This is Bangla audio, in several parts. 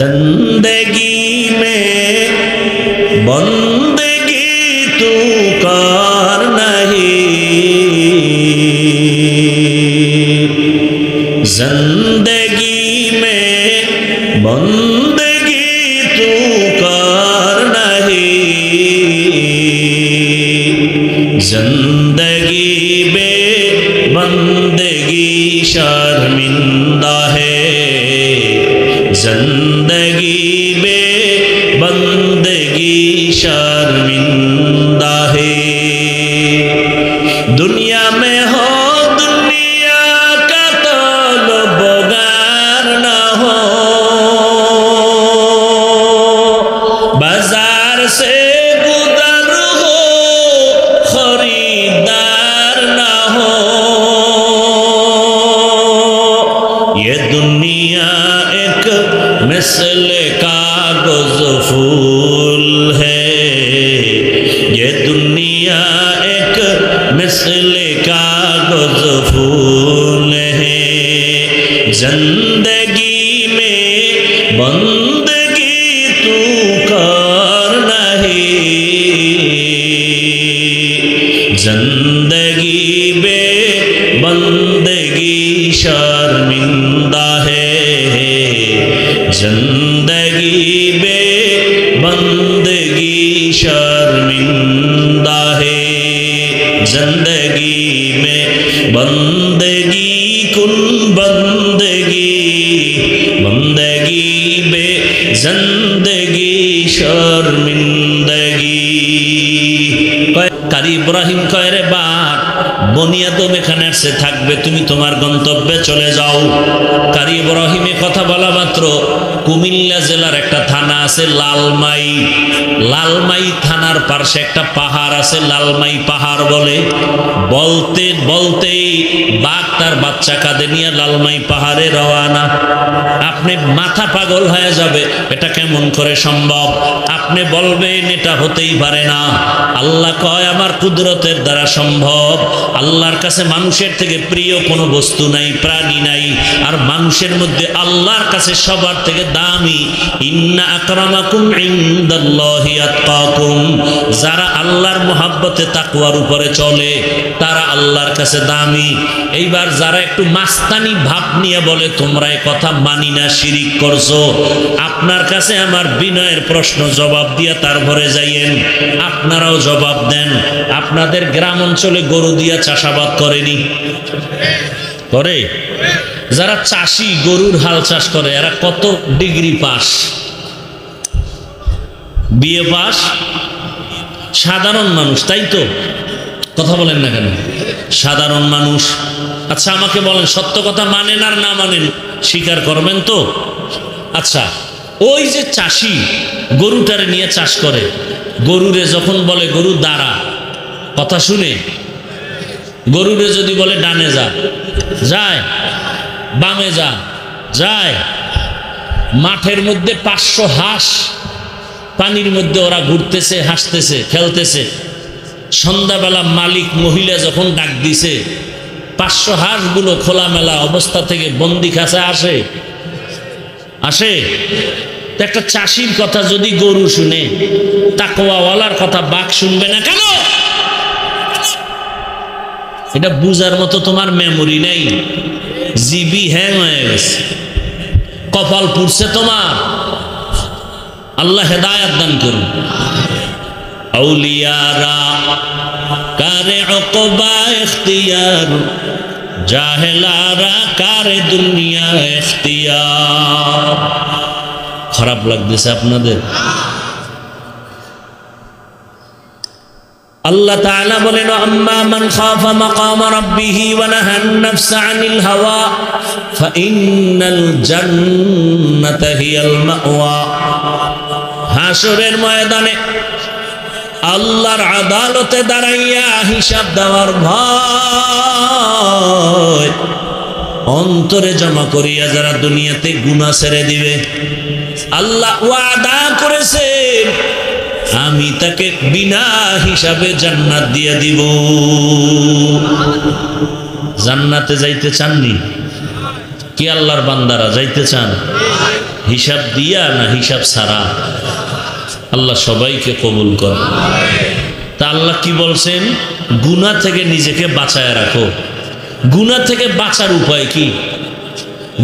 जिंदगी में बंदगी तू कर नहीं, जिंदगी में बंदगी तू कर नहीं, जिंदगी में बंदगी शर्मिंदा है, जिंदगी में बंदगी शर्मिंदा है। दुनिया में हो दुनिया का तलबगार न हो, बाजार से गुजर हो खरीदार न हो। ये दुनिया एक मिसल कागज फूल है, ये दुनिया एक मिसल कागज फूल है, जिंदगी में बंदगी तू कर नहीं, जिंदगी में बंदगी शर्मिंदा है, जिंदगी में बंदगी शर्मिंदा है, जिंदगी में बंदगी कुन बंदगी, बंदगी में जिंदगी शर्मिंदगी। कारी इब्राहिम कहे रे बाप বনিয়াদম এখানে আসছে থাকবে, তুমি তোমার গন্তব্যে চলে যাও। কারি ইব্রাহিমে কথা বলা মাত্র কুমিল্লা জেলার একটা থানা আছে লালমাই, লালমাই থানার পাশে একটা পাহাড় আছে লালমাই পাহাড় বলে। বলতে বলতেই বাঘ তার বাচ্চা কাঁধে নিয়ে লালমাই পাহাড়ে রওয়ানা। আপনি মাথা পাগল হয়ে যাবে, এটা কেমন করে সম্ভব? আপনি বলবেন এটা হতেই পারে না। আল্লাহ কয় আমার কুদরতের দ্বারা সম্ভব। আল্লাহর কাছে মানুষের থেকে প্রিয় কোনো বস্তু নাই, প্রাণী নাই। আর মানুষের মধ্যে আল্লাহর কাছে সবার থেকে দামি ইন্না আকরামাকুম ইনদাল্লাহি আতকাকুম, যারা আল্লাহর মহব্বতে তাকওয়ার উপরে চলে তারা আল্লাহর কাছে দামি। এইবার যারা একটু মাস্তানি ভাব নিয়ে বলে তোমরা এই কথা মানি না, শিরিক করছো, আপনার কাছে আমার বিনয়ের প্রশ্ন জবাব দিয়া তারপরে যাইয়েন, আপনারাও জবাব দেন। আপনাদের গ্রাম অঞ্চলে গরু দিয়া চাষাবাদ করেনি? করে? যারা চাষি গরুর হাল চাষ করে এরা কত ডিগ্রি পাস, বিএ পাস? সাধারণ মানুষ, তাই তো? কথা বলেন না কেন? সাধারণ মানুষ। আচ্ছা আমাকে বলেন, সত্য কথা মানেন আর না মানেন স্বীকার করবেন তো? আচ্ছা ওই যে চাষি গরুটারে নিয়ে চাষ করে, গরুরে যখন বলে গরু দাঁড়া, কথা শুনে? গরুরে যদি বলে ডানে যা, যায়? বামে যা, যায়? মাঠের মধ্যে 500 হাঁস পানির মধ্যে ওরা ঘুরতেছে, হাসতেছে, খেলতেছে। সন্ধ্যাবেলা মালিক মহিলা যখন ডাক দিছে, 500 হাঁসগুলো খোলামেলা অবস্থা থেকে বন্দি খাঁচা আসে? আসে? একটা চাষির কথা যদি গরু শুনে, তাকওয়াওয়ালার কথা বাঘ শুনবে না কেন? এটা বুঝার মতো তোমার মেমোরি নেই, জিবি হ্যাং হয়ে গেছে, কপাল পুড়ছে তোমার। আল্লাহ হেদায়েত দান করুন। আউলিয়ারা কারে উকবা ইখতিয়ার, জাহেলারা কারে দুনিয়া ইখতিয়ার। খারাপ লাগতেছে আপনাদের? আল্লাহ তাআলা বলেন আম্মা মান খাফা মাকাম রাব্বিহি ওয়া নাহান নাফসা আনিল হাওয়া ফাইন্নাল জান্নাতা হিয়াল মাওয়া। হাশরের ময়দানে আল্লাহর আদালতে দাঁড়াইয়া হিসাব দেওয়ার ভয় অন্তরে জমা করিয়া যারা দুনিয়াতে গুনাহ ছেড়ে দিবে, আল্লাহ ওয়াদা করেছেন আমি তাকে বিনা হিসাবে জান্নাত দিয়ে দিব। জান্নাতে যাইতে চাননি? কি আল্লাহর বান্দারা যাইতে চান? হিসাব দিয়া না হিসাব ছাড়া? আল্লাহ সবাইকে কবুল কর। তা আল্লাহ কি বলছেন? গুনাহ থেকে নিজেকে বাঁচায় রাখো। গুনাহ থেকে বাঁচার উপায় কি?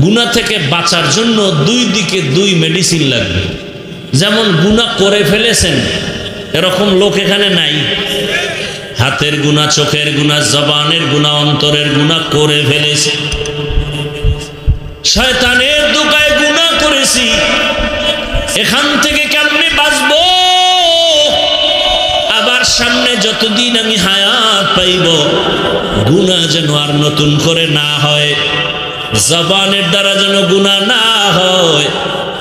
গুনাহ থেকে বাঁচার জন্য দুই দিকে দুই মেডিসিন লাগবে। যেমন গুনাহ করে ফেলেছেন এরকম লোক এখানে নাই। হাতের গুনাহ, চোখের গুনাহ, জবানের গুনাহ, অন্তরের গুনাহ করে ফেলেছে। শয়তানের দোকায় গুনাহ করেছি, এখান থেকে কেমনে বাঁচবো? আবার সামনে যতদিন আমি হায়াত পাইব গুনাহ যেন আর নতুন করে না হয়, জবানের দ্বারা যেন গুনাহ না হয়,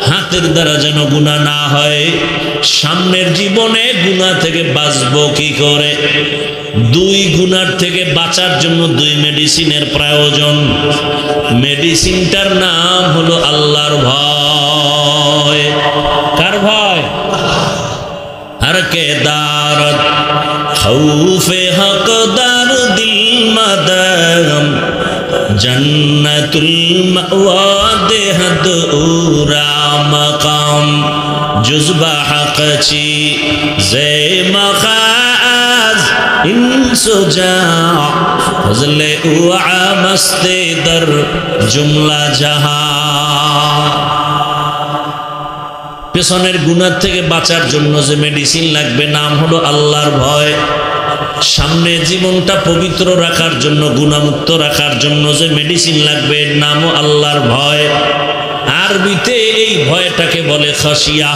হাতের দ্বারা যেন গুনাহ না হয়। সামনের জীবনে গুনাহ থেকে বাঁচবো কি করে? দুই গুনার থেকে বাঁচার জন্য দুই মেডিসিনের প্রয়োজন। মেডিসিনটার নাম হলো আল্লাহর ভয়। কার ভয়? हर के दारत खौफे हकदार दिल मदम जन्नतुल मअवा देहद उरा मकाम जुज़बा हक़ची ज़े मखाज इंसुजा फज़ले उआ मस्ते दर जुमला जहां। পেছনের গুনাহ থেকে বাঁচার জন্য যে মেডিসিন লাগবে নাম হলো আল্লাহর ভয়। সামনে জীবনটা পবিত্র রাখার জন্য, গুনাহমুক্ত রাখার জন্য যে মেডিসিন লাগবে নামও আল্লাহর ভয়। আরবিতে এই ভয়টাকে বলে খাশিয়া।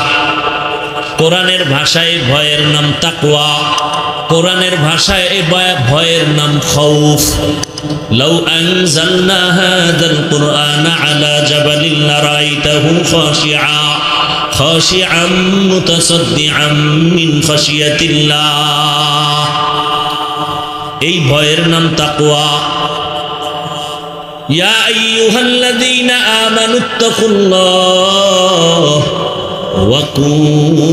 কোরআনের ভাষায় ভয়ের নাম তাকওয়া, কোরআনের ভাষায় এই ভয়ের নাম খাউফ। লাউ আনজালনা হাযাল কুরআনা আলা জাবালিন লারাইতাহু খাশিআ خاشعا متصدعا من خشية الله। এই ভয়ের নাম তাকওয়া। ইয়া আইয়ুহাল্লাযীনা আমানুত্তাকুল্লাহ ওয়া কুনু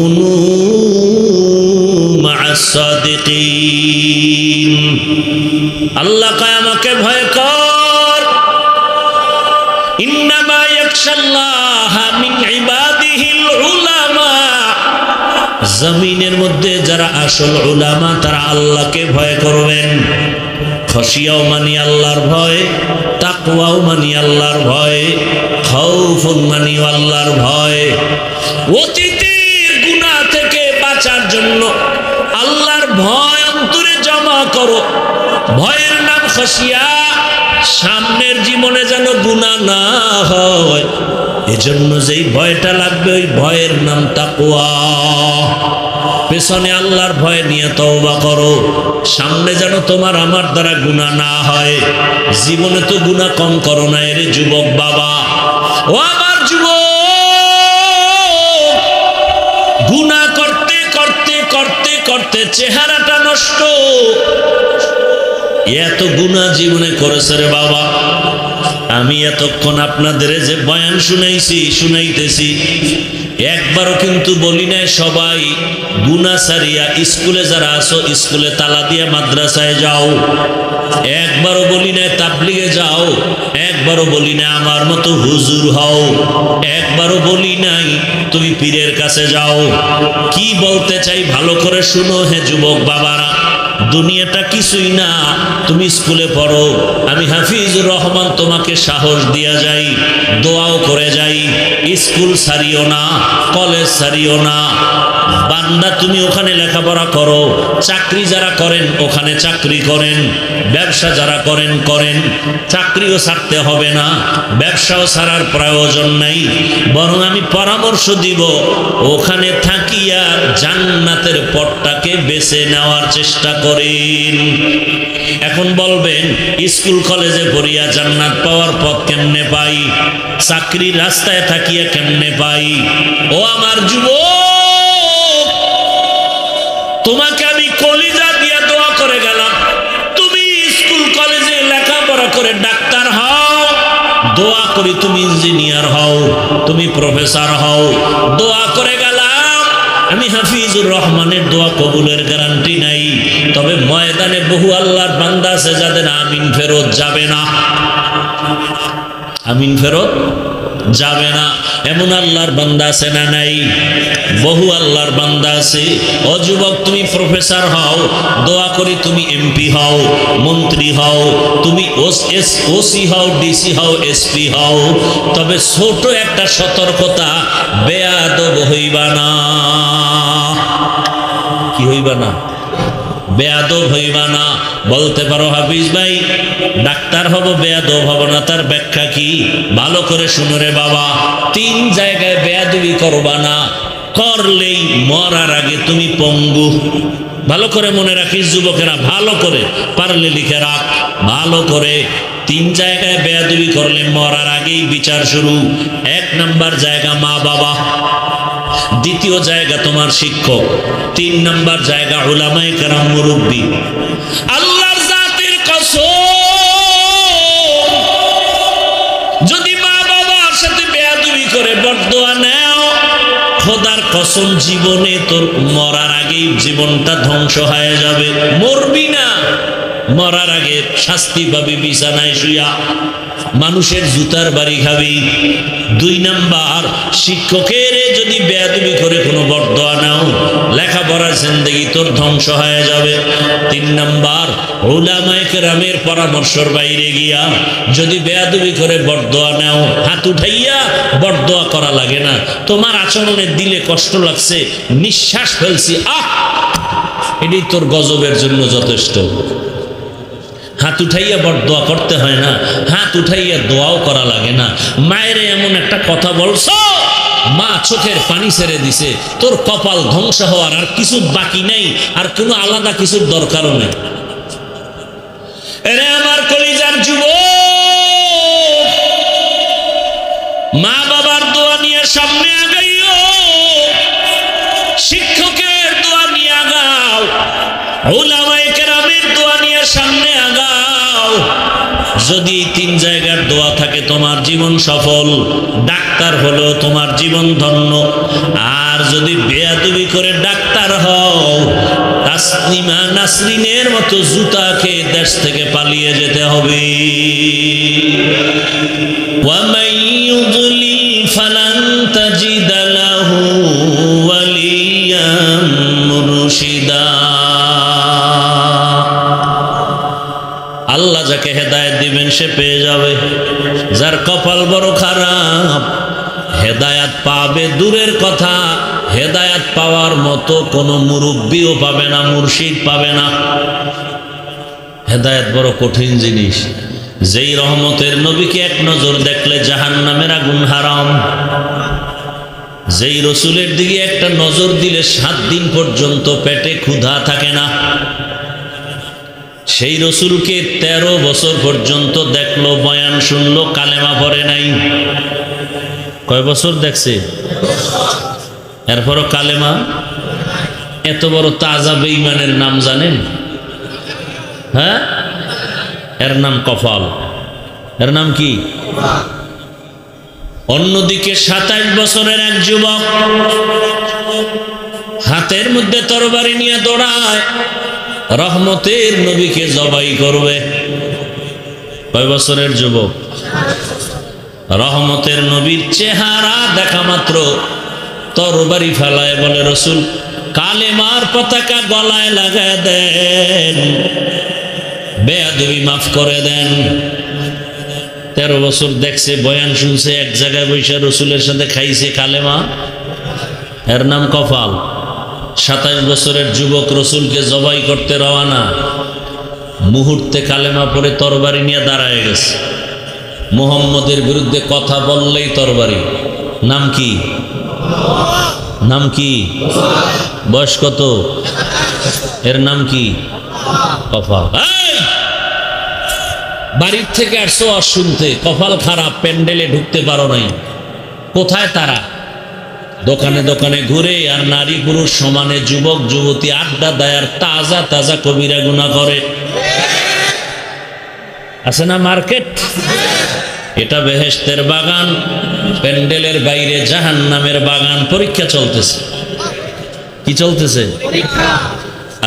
মা'আস সাদিকিন। আল্লাহ কয় আমাকে ভয় কর। ইন্নামা ইয়াখশাল্লাহা মিন ইবাদিহিল উলামা। জমিনের মধ্যে যারা আসল উলামা তারা আল্লাহকে ভয় করবেন। খশিয়াও মানি আল্লাহর ভয়, তাকওয়াও মানি আল্লাহর ভয়, খাউফুন মানি আল্লাহর ভয়। অতীতের গুনাহ থেকে বাঁচার জন্য আল্লাহর ভয় অন্তরে জমা করো। ভয়ের নাম খশিয়া। সামনের জীবনে যেন গুনাহ না হয় এজন্য যেই ভয়টা লাগবে ওই ভয়ের নাম তাকওয়া। পেছনে আল্লাহর ভয় নিয়ে তওবা করো, সামনে যেন তোমার আমার দ্বারা গুনাহ না হয়। জীবনে তো গুনাহ কম করো না এর যুবক বাবা। ও আমার যুবক, গুনাহ করতে করতে করতে করতে চেহারাটা নষ্ট। এত গুনাহ জীবনে করেছে রে বাবা। আমি এতক্ষণ আপনাদের যে বয়ান শুনাইতেছি একবারও কিন্তু বলি নাই সবাই গুনাহ সারিয়া স্কুলে যারা আছো স্কুলে তালা দিয়ে মাদ্রাসায় যাও। একবারও বলি নাই তাবলিগে যাও। একবারও বলি নাই আমার মতো হুজুর হও। একবারও বলি নাই তুমি পীরের কাছে যাও। কি বলতে চাই ভালো করে শুনো হে যুবক বাবারা। দুনিয়াটা কিছুই না, তুমি স্কুলে পড়ো। আমি হাফিজুর রহমান তোমাকে সাহস দিয়া যাই, দোয়াও করে যাই। স্কুল ছাড়িও না, কলেজ ছাড়িও না। বান্দা তুমি ওখানে লেখাপড়া করো। চাকরি যারা করেন ওখানে চাকরি করেন। ব্যবসা যারা করেন করেন। চাকরিও ছাড়তে হবে না, ব্যবসাও ছাড়ার প্রয়োজন নাই। বরং আমি পরামর্শ দিব ওখানে থাকিয়া জান্নাতের পথটাকে বেছে নেওয়ার চেষ্টা করেন। এখন বলবেন স্কুল কলেজে পড়িয়া জান্নাত পাওয়ার পথ কেমনে পাই? চাকরি রাস্তায় থাকিয়া কেমনে পাই? ও আমার যুবক, তোমাকে আমি কলিজা দিয়া দোয়া করে গেলাম তুমি স্কুল কলেজে লেখাপড়া করে ডাক্তার হও। দোয়া করি তুমি ইঞ্জিনিয়ার হও, তুমি প্রফেসর হও। দোয়া করে গেলাম। আমি হাফিজুর রহমানের দোয়া কবুলের গ্যারান্টি নাই, তবে ময়দানে বহু আল্লাহর বান্দা আছে যাদের আমিন ফেরত যাবে না। আমিন ফেরত যাবে না। এমন আল্লাহর বান্দা আছে না নাই? বহু আল্লাহর বান্দা আছে। ও যুবক, তুমি প্রফেসর হও, দোয়া করি তুমি এমপি হও, মন্ত্রী হও, তুমি ওসি হও, ডিসি হও, এসপি হও, তবে ছোট একটা সতর্কতা, বেয়াদব হইবা না। কি হইবা না? বেয়াদব হইবা না। বলতে পারো হাফিজ ভাই ডাক্তার হব, বেয়াদব হব না, তার ব্যাখ্যা কি? ভালো করে শুনো রে বাবা, 3 জায়গায় বেয়াদবি করবা না, করলেই মরার আগে তুমি পঙ্গু। ভালো করে মনে রাখিস যুবকেরা, ভালো করে পারলে লিখে রাখ ভালো করে। 3 জায়গায় বেয়াদবি করলে মরার আগেই বিচার শুরু। 1 নাম্বার জায়গা মা বাবা, 2য় জায়গা তোমার শিক্ষক, 3 নাম্বার জায়গা উলামায়ে কেরাম মুরব্বী। আল্লাহর জাতের কসম, যদি মা বাবার সাথে বেয়াদবি করে বদদোয়া নাও, খোদার কসম জীবনে তোর মরার আগেই জীবনটা ধ্বংস হয়ে যাবে। মরবি না, মরার আগে শাস্তি পাবি বিছানায় শুয়া, মানুষের জুতার বাড়ি খাবি। 2 নাম্বার, শিক্ষকের যদি বেয়াদবি করে কোনো বদদোয়া নাও, লেখাপড়ার জিন্দেগি তোর ধ্বংস হয়ে যাবে। 3 নাম্বার, উলামায়ে কেরামের পরামর্শের বাইরে গিয়া যদি বেয়াদবি করে বদদোয়া নাও, হাত উঠাইয়া বদদোয়া করা লাগে না, তোমার আচরণে দিলে কষ্ট লাগছে, নিঃশ্বাস ফেলছি, এটাই তোর গজবের জন্য যথেষ্ট। হাত উঠাইয়া বদদোয়া করতে হয় না, হাত উঠাইয়া দোয়াও করা লাগে না। মায়ের এমন একটা কথা বলছো, মা চোখের পানি ছেড়ে দিছে, তোর কপাল ধ্বংস হওয়ার আর কিছু বাকি নাই, আর কোনো আলাদা কিছুর দরকারও নেই। এরে আমার কলিজার যুবক, মা বাবার দোয়া নিয়ে সামনে আগাইও, শিক্ষকের দোয়া নিয়ে আগাও, উলামায়ে কেরামের দোয়া নিয়ে সামনে আগাও। যদি 3 জায়গার দোয়া থাকে তোমার জীবন সফল, ডাক্তার হলো তোমার জীবন ধন্য। আর যদি বেয়াদবি করে ডাক্তার হও, তাসলিমা নাসরিনের মতো জুতা খেয়ে দেশ থেকে পালিয়ে যেতে হবে। ওয়ামান ইউদ্লিল ফালান তাজিদ লাহু ওয়ালিয়াম মুরশিদা। আল্লাহ যাকে হেদায়েত দিবেন সে পেয়ে যাবে, যার কপাল বড় খারাপ হেদায়েত পাবে দূরের কথা, হেদায়েত পাওয়ার মতো কোনো মুরব্বিও পাবে না, মুর্শিদ পাবে না। হেদায়েত বড় কঠিন জিনিস। যেই রহমতের নবীকে এক নজর দেখলে জাহান্নামের আগুন হারাম, যেই রসুলের দিকে একটা নজর দিলে 7 দিন পর্যন্ত পেটে ক্ষুধা থাকে না, সেই রসুলকে 13 বছর পর্যন্ত দেখলো, বয়ান শুনলো, কালেমা পড়ে নাই। কয় বছর দেখছে? এরপরও কালেমা। এত বড় তাজা বেঈমানের নাম জানেন? হ্যাঁ, এর নাম কফাল। এর নাম কি? অন্যদিকে 27 বছরের এক যুবক হাতের মধ্যে তরবারি নিয়ে দৌড়ায়, রহমতের নবীকে জবাই করবে। কয় বছরের যুবক? রহমতের নবীর চেহারা দেখা মাত্র তরবারি ফেলায়, বলে রসুল কালেমার পতাকা গলায় লাগায় দেন, বেয়াদবি মাফ করে দেন। 13 বছর দেখছে, বয়ান শুনছে, এক জায়গায় বসে রসুলের সাথে খাইছে কালেমা, এর নাম কফাল। 27 বছরের যুবক রসুলকে জবাই করতে রওয়ানা, মুহূর্তে কালেমা পড়ে তরবারি নিয়ে দাঁড়ায় গেছে। মুহাম্মদের বিরুদ্ধে কথা বললেই তরবারি। নাম কি? নাম কি? বয়স কত? এর নাম কি? কফাল। বাড়ির থেকে আসছো আর শুনতে, কপাল খারাপ, প্যান্ডেলে ঢুকতে পারো নাই। কোথায় তারা? দোকানে দোকানে ঘুরে, আর নারী পুরুষ সমানে যুবক যুবতী আড্ডা দেয়, আর তাজা তাজা কবিরা গুনাহ করে। আছে না মার্কেট? এটা বেহেশতের বাগান, প্যান্ডেলের বাইরে জাহান্নামের বাগান। পরীক্ষা চলতেছে। কি চলতেছে?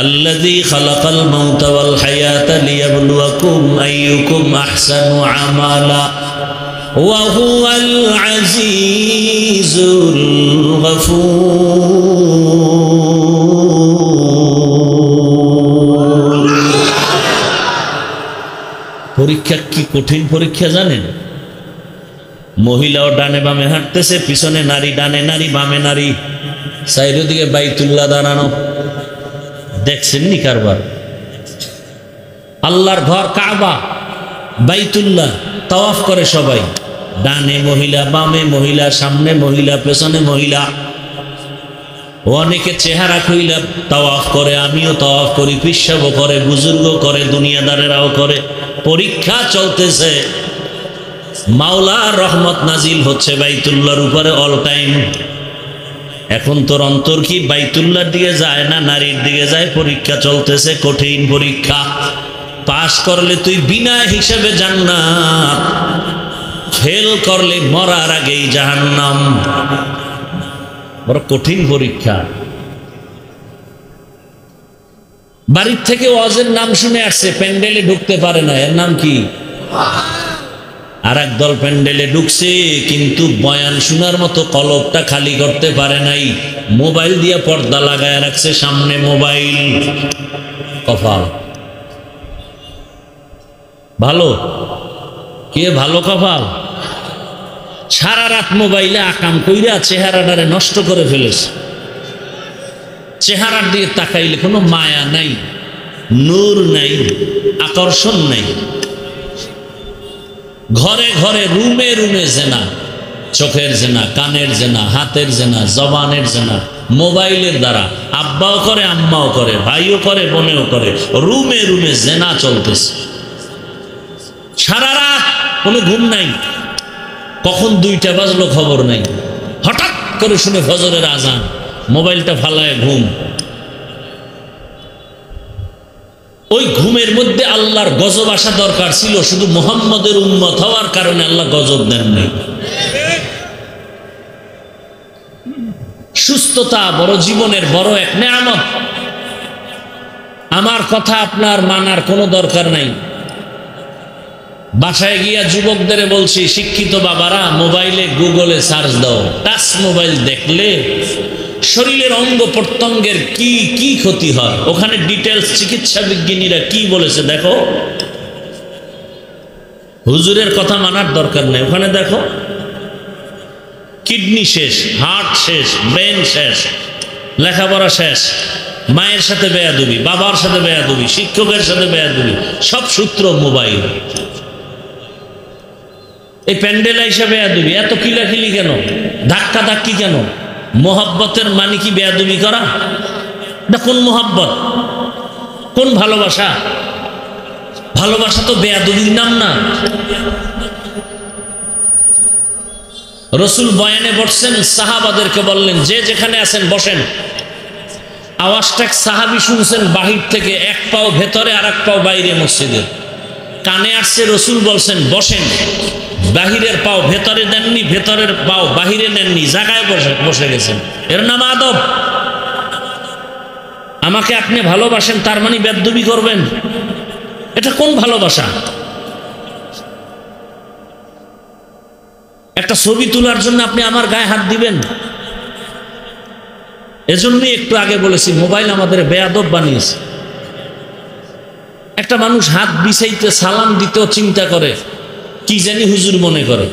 আল্লাযী খালাকাল মাউতা ওয়াল হায়াতা লিয়াবলুয়াকুম আইয়ুকুম আহসানু আমালা। وهو العزيز الغفور পরীক্ষা কি কঠিন পরীক্ষা জানেন? মহিলাও ডানে বামে হাঁটতেছে, পিছনে নারী, ডানে নারী বামে নারী, চারিদিকে বাইতুল্লাহ দাঁড়ানো। দেখছেন নি কারবার? আল্লাহর ঘর কাবা, বাইতুল্লাহ তাওয়াফ করে সবাই, ডানে মহিলা, বামে মহিলা, সামনে মহিলা, পেছনে মহিলা। অনেকে চেহারা খুইলা তাওয়াফ করে, আমিও তাওয়াফ করি, পিসাবও করে, বুজুর্গ করে, দুনিয়াদারেরাও করে। পরীক্ষা চলতেছে, মাওলার রহমত নাজিল হচ্ছে বাইতুল্লাহর উপরে অল টাইম। এখন তোর অন্তর কি বাইতুল্লাহর দিকে যায় না নারীর দিকে যায়? পরীক্ষা চলতেছে, কঠিন পরীক্ষা। পাস করলে তুই বিনা হিসেবে জান্নাত, ফেল করলে মরার আগেই জাহান্নাম। বড় কঠিন পরীক্ষা। বাড়ির থেকে ওয়াজের নাম শুনে আসছে, প্যান্ডেলে ঢুকতে পারে না, এর নাম কি? আর এক দল প্যান্ডেলে ঢুকছে, কিন্তু বয়ান শোনার মতো কলবটা খালি করতে পারে নাই, মোবাইল দিয়ে পর্দা লাগায় রাখছে, সামনে মোবাইল। কপাল ভালো, কে ভালো কপাল? সারা রাত মোবাইলে আকাম কইরা চেহারাটারে নষ্ট করে ফেলেছে। চেহারার দিকে তাকাইলে কোনো মায়া নাই, নূর নাই, আকর্ষণ নাই। ঘরে ঘরে, রুমে রুমে জেনা, চোখের জেনা, কানের জেনা, হাতের জেনা, জবানের জেনা, মোবাইলের দ্বারা। আব্বাও করে, আম্মাও করে, ভাইও করে, বোনেও করে, রুমে রুমে জেনা চলতেছে। সারা রাত কোনো ঘুম নাই, কখন 2টা বাজলো খবর নাই। হঠাৎ করে শুনে ফজরের আজান, মোবাইলটা ফালায় ঘুম। ওই ঘুমের মধ্যে আল্লাহর গজব আসা দরকার ছিল, শুধু মুহাম্মদের উম্মত হওয়ার কারণে আল্লাহ গজব দেননি। সুস্থতা বড় জীবনের বড় এক নেয়ামত। আমার কথা আপনার মানার কোনো দরকার নাই। বাসায় গিয়া যুবকদের বলছি, শিক্ষিত বাবারা মোবাইলে গুগলে সার্চ দাও। টাচ মোবাইল দেখলে শরীরের অঙ্গ প্রত্যঙ্গের কি কি ক্ষতি হয়, ওখানে ডিটেলস চিকিৎসা বিজ্ঞানীরা কি বলেছে দেখো। হুজুরের কথা মানার দরকার নেই, ওখানে দেখো কিডনি শেষ, হার্ট শেষ, ব্রেন শেষ, লেখাপড়া শেষ, মায়ের সাথে বেয়াদবি, বাবার সাথে বেয়াদবি, শিক্ষকের সাথে বেয়াদবি, সব সূত্র মোবাইল। এই প্যান্ডেল হিসাবে বেয়াদবি, এত কিলাকিলি কেন, ধাক্কা ধাক্কি কেন? মোহাব্বতের মানে কি বেয়াদবি করা? না, কোন মোহাব্বত, কোন ভালোবাসা? ভালোবাসা তো বেয়াদবির নাম না। রসুল বয়ানে বসছেন, সাহাবাদেরকে বললেন যে যেখানে আছেন বসেন। আওয়াজটা সাহাবি শুনছেন বাহির থেকে, এক পাও ভেতরে আর এক পাও বাইরে মসজিদের। কানে আসছে, রসুল বলছেন বসেন। বাহিরের পাও ভেতরে দেননি, ভেতরের পাও বাহিরে নেননি, জায়গায় বসে গেছেন। এর নাম আদব। আমাকে আপনি ভালোবাসেন তার মানে বেয়াদবি করবেন? এটা কোন ভালোবাসা? একটা ছবি তোলার জন্য আপনি আমার গায়ে হাত দিবেন? এজন্যই একটু আগে বলেছি, মোবাইল আমাদের বেয়াদব বানিয়েছে। একটা মানুষ হাত বিছাইতে, সালাম দিতেও চিন্তা করে, কি জানি হুজুর মনে করে।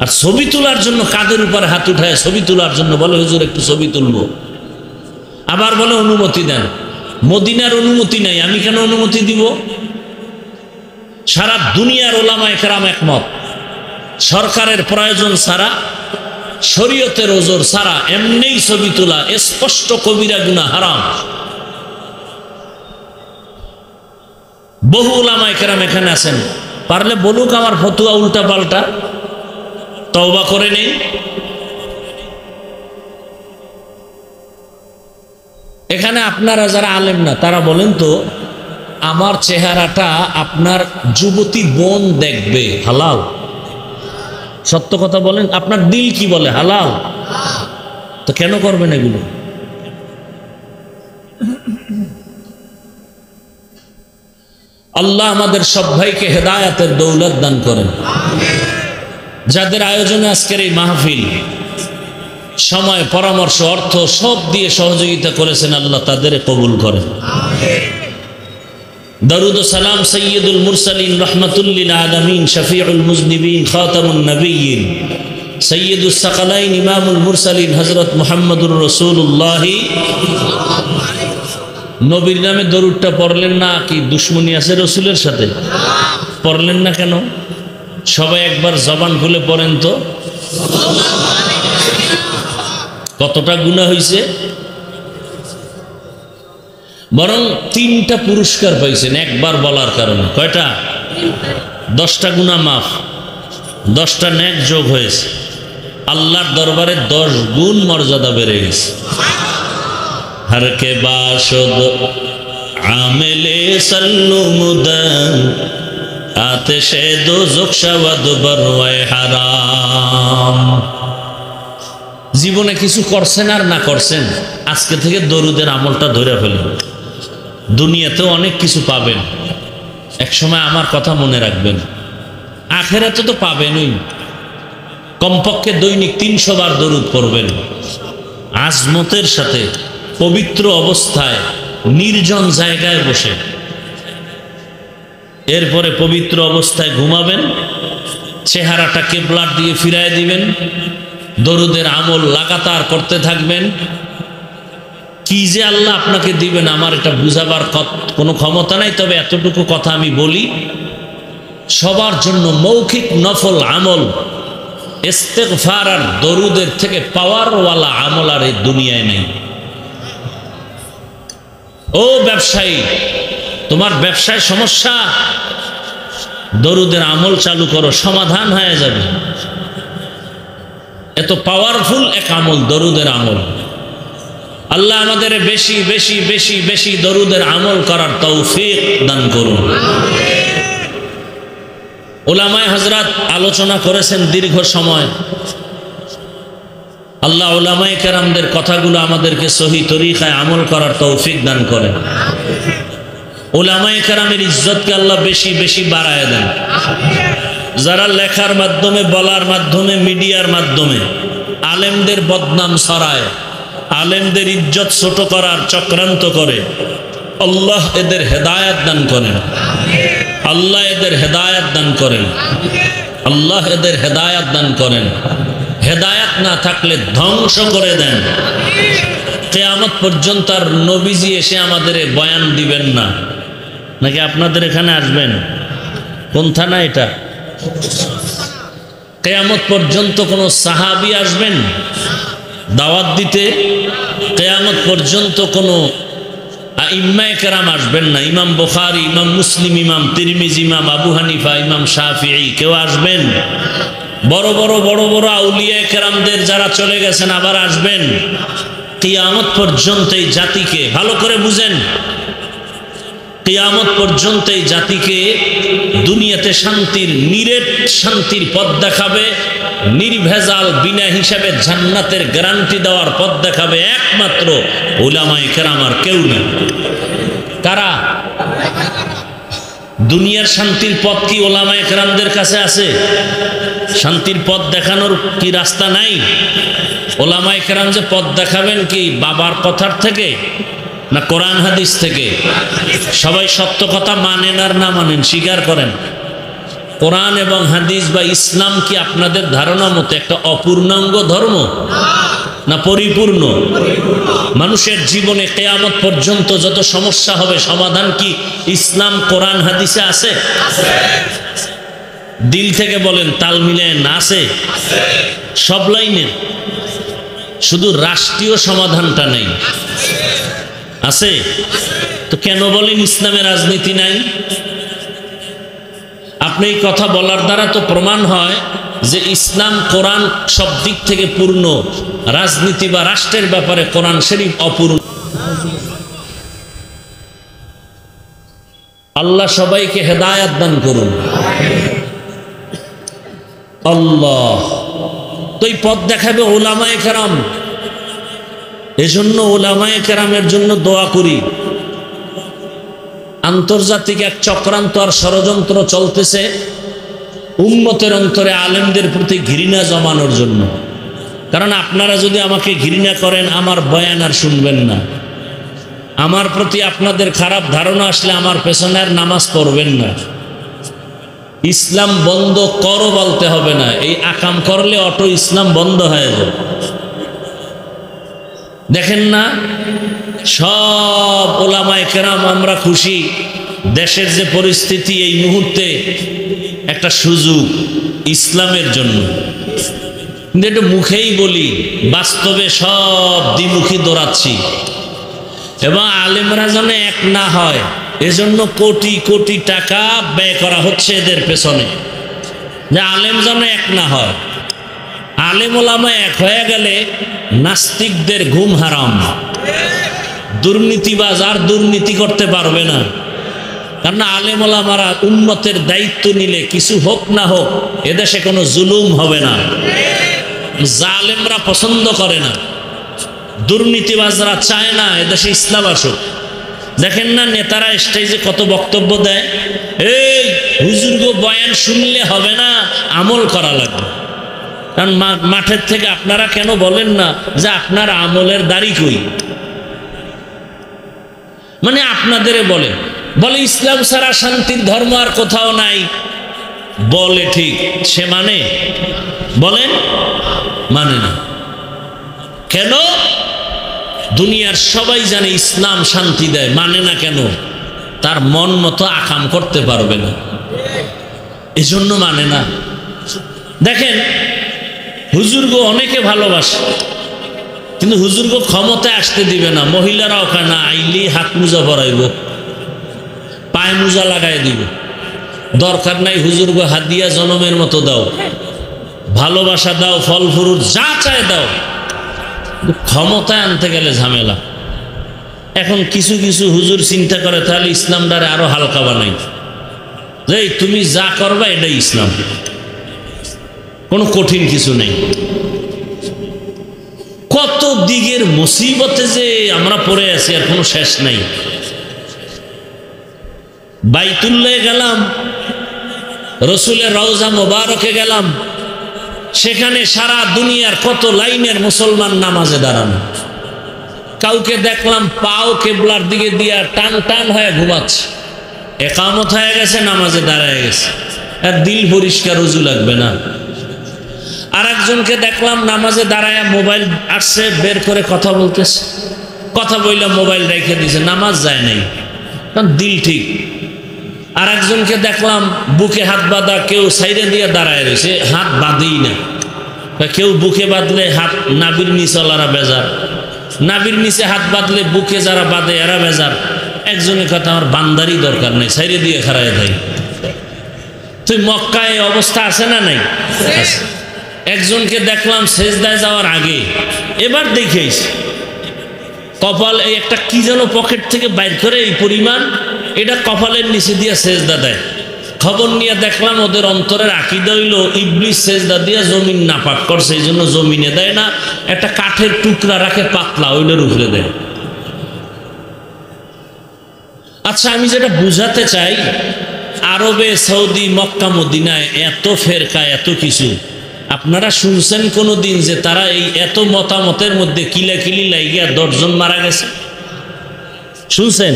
আর ছবি তোলার জন্য কাদের উপরে হাত উঠায় ছবি তোলার জন্য বলে, হুজুর একটু ছবি তুলবো। আবার বলে অনুমতি দেন। মদিনার অনুমতি নাই, আমি কেন অনুমতি দিব? সারা দুনিয়ার ওলামায়ে কেরাম একমত, সরকারের প্রয়োজন ছাড়া, শরীয়তের ওজোর ছাড়া এমনিই ছবি তোলা স্পষ্ট কবিরা গুনাহ, হারাম। বহু ওলামায়ে কেরাম এখানে আছেন, পারলে বলুক আমার ফতুয়া উল্টা পাল্টা, তওবা করে নেই। এখানে আপনারা যারা আলেম না তারা বলেন তো, আমার চেহারাটা আপনার যুবতী বোন দেখবে, হালাল? সত্য কথা বলেন, আপনার দিল কি বলে? হালাল। তো কেন করবেন এগুলো? আল্লাহ আমাদের সব ভাইকে হেদায়েতের দৌলত দান করেন। যাদের আয়োজনে আজকের এই মাহফিল, সময়, পরামর্শ, অর্থ সব দিয়ে সহযোগিতা করেছেন, আল্লাহ তাদের কবুল করেন। দরুদ ও সালাম সৈয়দুল মুরসালিন রহমাতুল্লিল আলামিন শফিউল মুজনিবিন খাতামুন নবিয়্যিন সৈয়দুস সাকালাইন ইমামুল মুরসালিন হযরত মুহাম্মদুর রাসূলুল্লাহ। নবীর নামে দরুদটা পড়লেন না? কি দুশ্মনী আছে রসুলের সাথে? পড়লেন না কেন? সবাই একবার জবান খুলে পড়েন তো, কতটা গুনাহ হয়েছে। বরং 3টা পুরস্কার পাইছেন একবার বলার কারণে। কয়টা? 10টা গুনাহ মাফ, 10টা নেক যোগ হয়েছে। আল্লাহর দরবারে 10 গুণ মর্যাদা বেড়ে গেছে। हर के बाशद आमिले सल्लुमुदन आतिशे दोज़ख शवद बरवाए হারাম। জীবনে কিছু করছেন আর না করছেন, আজকে থেকে দরুদের আমলটা ধরে ফেলেন। দুনিয়াতেও অনেক কিছু পাবেন, একসময় আমার কথা মনে রাখবেন। আখেরাতে তো পাবেনই। কমপক্ষে দৈনিক 300 বার দরুদ পড়বেন, আজমতের সাথে, পবিত্র অবস্থায়, নির্জন জায়গায় বসে। এরপরে পবিত্র অবস্থায় ঘুমাবেন, চেহারাটা কিবলার দিয়ে ফিরায় দিবেন, দরুদের আমল লাগাতার করতে থাকবেন। কি যে আল্লাহ আপনাকে দিবেন আমার এটা বুঝাবার কোনো ক্ষমতা নাই। তবে এতটুকু কথা আমি বলি, সবার জন্য মৌখিক নফল আমল ইস্তেগফার আর দরুদের থেকে পাওয়ারওয়ালা আমল আর এই দুনিয়ায় নেই। ও ব্যবসায়ী, তোমার ব্যবসায় সমস্যা, দরুদের আমল চালু করো, সমাধান হয়ে যাবে। এত পাওয়ারফুল এক আমল দরুদের আমল। আল্লাহ আমাদের বেশি বেশি বেশি বেশি দরুদের আমল করার তৌফিক দান করুন। উলামায়ে হযরত আলোচনা করেছেন দীর্ঘ সময়। আল্লাহ উলামায়ে কেরামদের কথাগুলো আমাদেরকে সহি তরিকায় আমল করার তৌফিক দান করেন। উলামায়ে কেরামের ইজ্জতকে আল্লাহ বেশি বেশি বাড়ায় দেন। যারা লেখার মাধ্যমে, বলার মাধ্যমে, মিডিয়ার মাধ্যমে আলেমদের বদনাম ছড়ায়, আলেমদের ইজ্জত ছোট করার চক্রান্ত করে, আল্লাহ এদের হেদায়েত দান করেন। আল্লাহ এদের হেদায়েত দান করেন। আল্লাহ এদের হেদায়েত দান করেন। হেদায়েত না থাকলে ধ্বংস করে দেন। কিয়ামত পর্যন্ত আর নবীজি এসে আমাদের বয়ান দিবেন না, নাকি আপনাদের এখানে আসবেন? কোন থানা এটা? কিয়ামত পর্যন্ত কোন সাহাবী আসবেন দাওয়াত দিতে? কিয়ামত পর্যন্ত কোন আইম্মায়ে কেরাম আসবেন না? ইমাম বুখারী, ইমাম মুসলিম, ইমাম তিরমিজি, ইমাম আবু হানিফা, ইমাম শাফিঈ কেউ আসবেন? বড় বড় বড় বড় আউলিয়ায়ে কেরামদের যারা চলে গেছেন আবার আসবেন। কিয়ামত পর্যন্ত এই জাতিকে ভালো করে বুঝেন, কিয়ামত পর্যন্ত এই জাতিকে দুনিয়াতে শান্তির, নিরেট শান্তির পথ দেখাবে, নির্ভেজাল বিনা হিসাবে জান্নাতের গ্যারান্টি দেওয়ার পথ দেখাবে একমাত্র উলামায়ে কেরাম, আর কেউ না। কারা? দুনিয়ার শান্তির পথ কি উলামায়ে কেরামদের কাছে আছে? শান্তির পথ দেখানোর কি রাস্তা নাই? উলামায়ে কেরাম যে পথ দেখাবেন কি বাবার কথার থেকে না কোরআন হাদিস থেকে? সবাই সত্য কথা মানেন আর না মানেন, স্বীকার করেন। কোরআন এবং হাদিস বা ইসলাম কি আপনাদের ধারণা মতো একটা অপূর্ণাঙ্গ ধর্ম না পরিপূর্ণ? মানুষের জীবনে কিয়ামত পর্যন্ত যত সমস্যা হবে সমাধান কি ইসলাম কোরআন হাদিসে আছে? দিল থেকে বলেন, তাল মিলেন, আছে সব লাইনে। শুধু রাষ্ট্রীয় সমাধানটা নেই, আছে। তো কেন বলেন ইসলামে রাজনীতি নাই? আপনি এই কথা বলার দ্বারা তো প্রমাণ হয় যে ইসলাম কোরআন সব দিক থেকে পূর্ণ, রাজনীতি বা রাষ্ট্রের ব্যাপারে কোরআন শরীফ অপূর্ণ। আল্লাহ সবাইকে হেদায়েত দান করুন। আল্লাহ তো এই পথ দেখাবে উলামায়ে কেরাম। এজন্য উলামায়ে কেরামের জন্য দোয়া করি। আন্তর্জাতিক এক চক্রান্ত আর ষড়যন্ত্র চলতেছে, উম্মতের অন্তরে আলেমদের প্রতি ঘৃণা জমানোর জন্য। কারণ আপনারা যদি আমাকে ঘৃণা করেন, আমার বয়ান আর শুনবেন না। আমার প্রতি আপনাদের খারাপ ধারণা আসলে আমার পেছনে আর নামাজ পড়বেন না। ইসলাম বন্ধ করো বলতে হবে না, এই আকাম করলে অটো ইসলাম বন্ধ হয়ে যাবে। দেখেন না, সব ওলামায়ে কেরাম আমরা খুশি, দেশের যে পরিস্থিতি এই মুহূর্তে একটা সুযোগ ইসলামের জন্য। কিন্তু এটা মুখেই বলি, বাস্তবে সব দ্বিমুখী দৌড়াচ্ছি। এবং আলেমরা যেন এক না হয় এজন্য কোটি কোটি টাকা ব্যয় করা হচ্ছে এদের পেছনে, যে আলেম যেন এক না হয়। আলেম ওলামা এক হয়ে গেলে নাস্তিকদের ঘুম হারাম, দুর্নীতিবাজ আর দুর্নীতি করতে পারবে না। কারণ আলেম ওলামারা উম্মতের দায়িত্ব নিলে কিছু হোক না হোক এদেশে কোনো জুলুম হবে না। জালেমরা পছন্দ করে না, দুর্নীতিবাজরা চায় না এদেশে ইসলাম আসুক। দেখেন না নেতারা স্টেজে কত বক্তব্য দেয়, এই হুজুর বয়ান শুনলে হবে না, আমল করা লাগবে। কারণ মাঠের থেকে আপনারা কেন বলেন না যে আপনার আমলের দাড়ি কই? মানে আপনাদের বলে ইসলাম ছাড়া শান্তির ধর্ম আর কোথাও নাই। বলে ঠিক, সে বলেন মানে না কেন? দুনিয়ার সবাই জানে ইসলাম শান্তি দেয়, মানে না কেন? তার মন মতো আকাম করতে পারবে না, এজন্য মানে না। দেখেন হুজুরগো অনেকে ভালোবাসে, কিন্তু হুজুরগো ক্ষমতায় আসতে দিবে না। মহিলারাও না আইলি হাত মোজা পরাইব, পায়ে মোজা লাগাই দিব, দরকার নাই হুজুরগো হাদিয়া জনমের মতো দাও, ভালোবাসা দাও, ফল ফুরুট যা চায় দাও, ক্ষমতায় আনতে গেলে ঝামেলা। এখন কিছু কিছু হুজুর চিন্তা করে তাহলে ইসলামটারে আরো হালকা বানাই, যে তুমি যা করবা এটাই ইসলাম, কোনো কঠিন কিছু নেই। কত দিকের মুসিবতে যে আমরা পড়ে আছি আর কোনো শেষ নাই। বাইতুল্লাহ গেলাম, রসুলের রওজা মোবারকে গেলাম, সেখানে সারা দুনিয়ার কত লাইনের মুসলমান নামাজে দাঁড়ানো। কাউকে দেখলাম পাও কেবলার দিকে দিয়া টান টান হয়ে ঘুমাচ্ছে, একামত হয়ে গেছে, নামাজে দাঁড়ায় গেছে, আর দিল পরিষ্কার উজু লাগবে না। আর একজনকে দেখলাম নামাজে দাঁড়ায় মোবাইল আসছে বের করে কথা বলতেছে, কথা বললে মোবাইল রেখে দিছে, নামাজ যায় নাই, কারণ দিল ঠিক। আর একজনকে দেখলাম বুকে হাত বাঁধা, কেউ সাইডে দিয়ে দাঁড়ায় রয়েছে, হাত বাঁধেই না। কেউ বুকে বাঁধলে হাত নাবির নিচলারা বেজার, নাবির নিচে হাত বাঁধলে বুকে যারা বাঁধে এরা বেজার। একজনের কথা আমার বান্দারই দরকার নেই, সাইডে দিয়ে খাড়ায় দেয়। তুই মক্কায় অবস্থা আছে না নাই? একজনকে দেখলাম সেজদায় যাওয়ার আগে, এবার দেখিস কপাল এই একটা কি যেন পকেট থেকে বাইর করে এই পরিমাণ, এটা কপালের নিচে দিয়ে সেজদা দেয়। খবর নিয়ে দেখলাম ওদের অন্তরের আকীদা হইল ইবলিস সেজদা দিয়ে জমিন নাপাক করছে, এই জন্য জমিনে দেয় না, একটা কাঠের টুকরা রাখে পাতলা, ওইটার উপরে দেয়। আচ্ছা, আমি যেটা বুঝাতে চাই, আরবে সৌদি মক্কা মদিনায় এত ফেরকা, এত কিছু আপনারা শুনছেন কোনো দিন যে তারা এই এত মতামতের মধ্যে কিলাকিলি লাগিয়া 10 জন মারা গেছে? শুনছেন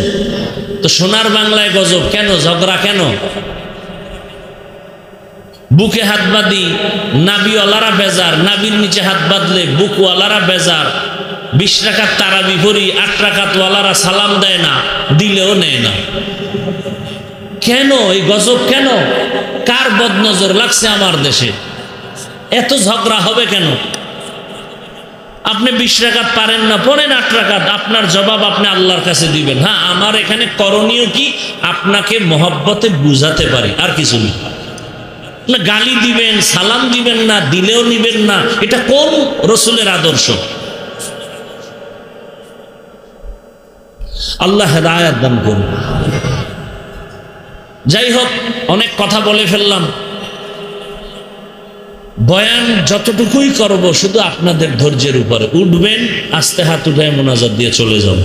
তো? সোনার বাংলায় গজব কেন, ঝগড়া কেন? বুকে হাত বাঁধি নাবিওয়ালারা বেজার, নাবির নিচে হাত বাঁধলে বুকওয়ালারা বেজার। 20 রাকাত তারাবি পড়ি, 8 রাকাতওয়ালারা সালাম দেয় না, দিলেও নেয় না। কেন এই গজব? কেন? কার বদনজর লাগছে আমার দেশে? এত ঝগড়া হবে কেন? আপনি 20 রাকাত পারেন না, পড়েন 8 রাকাত, আপনার জবাব আপনি আল্লাহর কাছে দিবেন। হ্যাঁ, আমার এখানে করণীয় কি? আপনাকে মহব্বতে বুঝাতে পারি, আর কিছু নেই। না গালি দিবেন, সালাম দিবেন না, দিলেও নিবেন না, এটা কোন রসুলের আদর্শ? আল্লাহ হেদায়েত দান করুন। যাই হোক, অনেক কথা বলে ফেললাম। বয়ান যতটুকুই করব শুধু আপনাদের ধৈর্যের উপরে। উঠবেন, আস্তে হাত উঠায় মোনাজাত দিয়ে চলে যাব।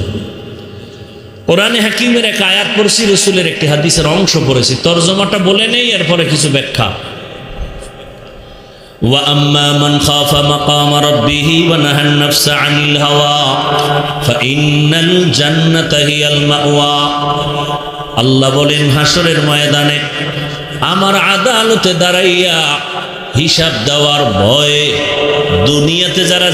কোরআনে হাকিমের এক আয়াত পড়ছি, রসুলের একটি হাদিসের অংশ পড়েছি, তর্জমাটা বলে নেই, এরপরে কিছু ব্যাখ্যা। وأما من خاف مقام ربه ونهى النفس عن الهوى فإن الجنة هي المأوى আল্লাহ বলেন হাসরের ময়দানে আমার আদালতে দাঁড়াইয়া হিসাব দেওয়ার ভয়ে দুনিয়াতে যারা